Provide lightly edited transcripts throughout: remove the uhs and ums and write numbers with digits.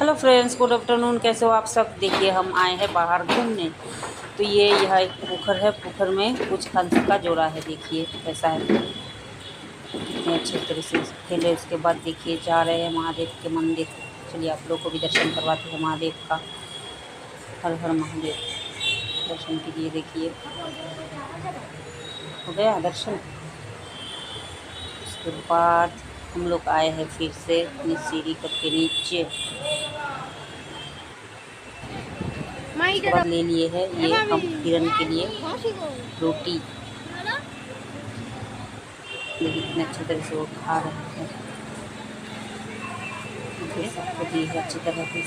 Hello friends, good afternoon. कैसे हो आप सब? देखिए, हम आए हैं बाहर घूमने। तो ये यह एक पोखर है। पोखर में कुछ हंस का जोड़ा है। देखिए कैसा है, कितने अच्छे तरह से खेले। उसके बाद देखिए जा रहे हैं महादेव के मंदिर। चलिए आप लोग को भी दर्शन करवाते हैं महादेव का। हर हर महादेव। दर्शन कीजिए। देखिए हो गया दर्शन। उसके बाद हम लोग आए हैं फिर से अपनी सीढ़ी करके नीचे। उसके बाद ले लिए है ये हम हिरन के लिए रोटी। देखिए कितने अच्छी तरह से वो खा रहे हैं। सबको दी है अच्छी तरह से।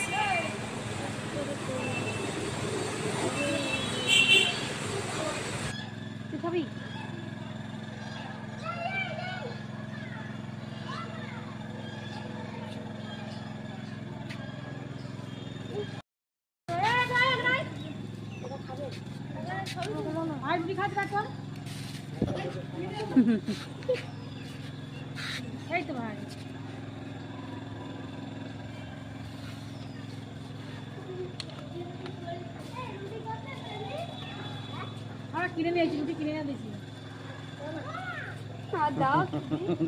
কিনে নিয়ে আইছি, রুটি কিনে নিয়ে দিয়েছি।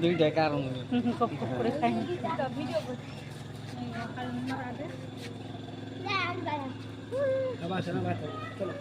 দুইটা কারণ কপ কপ করে খাই। ভিডিও করছি। চলো